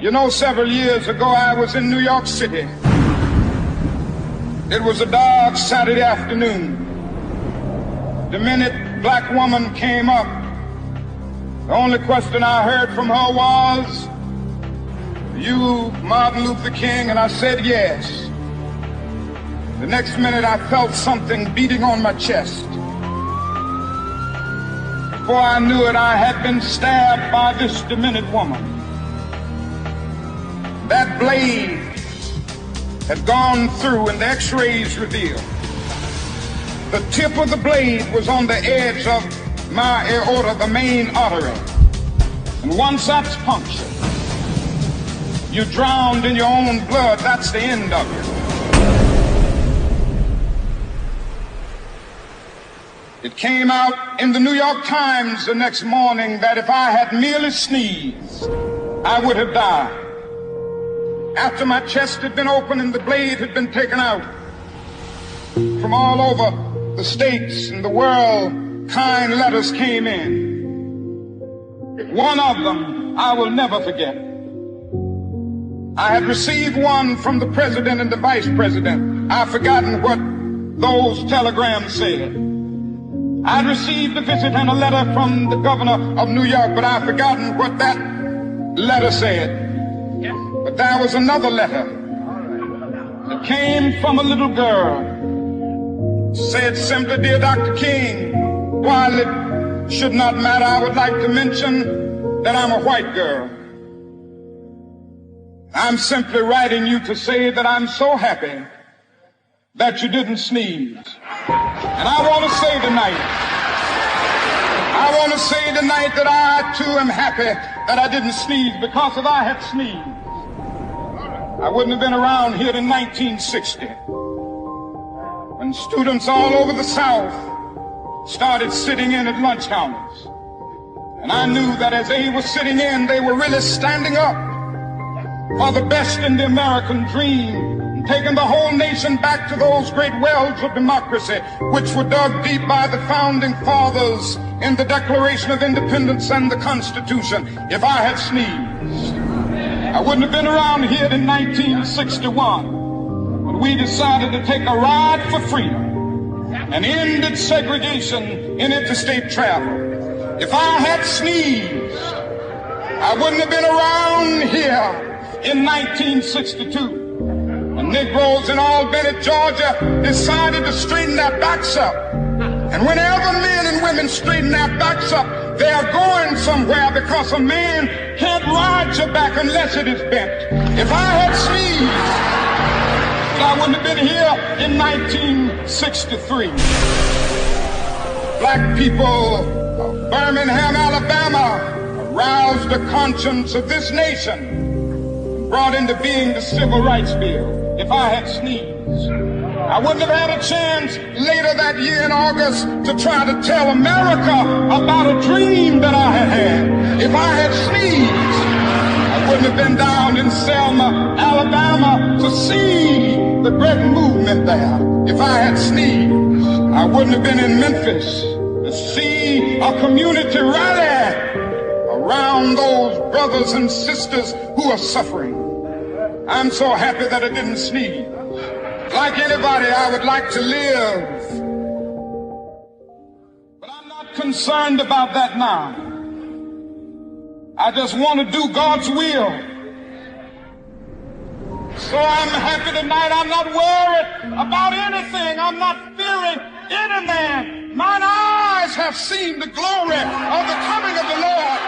You know, several years ago, I was in New York City. It was a dark Saturday afternoon. The minute black woman came up, the only question I heard from her was, "You Martin Luther King?" And I said, "Yes." The next minute, I felt something beating on my chest. Before I knew it, I had been stabbed by this demented woman. That blade had gone through and the x-rays revealed. The tip of the blade was on the edge of my aorta, the main artery. And once that's punctured, you drowned in your own blood. That's the end of it. It came out in the New York Times the next morning that if I had merely sneezed, I would have died. After my chest had been opened and the blade had been taken out, from all over the states and the world, kind letters came in. One of them I will never forget. I had received one from the president and the vice president. I've forgotten what those telegrams said. I'd received a visit and a letter from the governor of New York, but I've forgotten what that letter said. But there was another letter that came from a little girl. It said simply, "Dear Dr. King, while it should not matter, I would like to mention that I'm a white girl. I'm simply writing you to say that I'm so happy that you didn't sneeze." And I want to say tonight that I too am happy that I didn't sneeze, because if I had sneezed, I wouldn't have been around here in 1960 when students all over the South started sitting in at lunch counters. And I knew that as they were sitting in, they were really standing up for the best in the American dream, and taking the whole nation back to those great wells of democracy which were dug deep by the founding fathers in the Declaration of Independence and the Constitution. If I had sneezed, I wouldn't have been around here in 1961 when we decided to take a ride for freedom and ended segregation in interstate travel. If I had sneezed, I wouldn't have been around here in 1962 when Negroes in Albany, Georgia decided to straighten their backs up. And whenever men and women straighten their backs up, they are going somewhere, because a man can't ride your back unless it is bent. If I had sneezed, I wouldn't have been here in 1963. Black people of Birmingham, Alabama aroused the conscience of this nation and brought into being the Civil Rights Bill. If I had sneezed, I wouldn't have had a chance later that year in August to try to tell America about a dream that I had had. If I had sneezed, I wouldn't have been down in Selma, Alabama to see the great movement there. If I had sneezed, I wouldn't have been in Memphis to see a community rally around those brothers and sisters who are suffering. I'm so happy that I didn't sneeze. Like anybody, I would like to live. But I'm not concerned about that now. I just want to do God's will. So I'm happy tonight. I'm not worried about anything. I'm not fearing any man. Mine eyes have seen the glory of the coming of the Lord.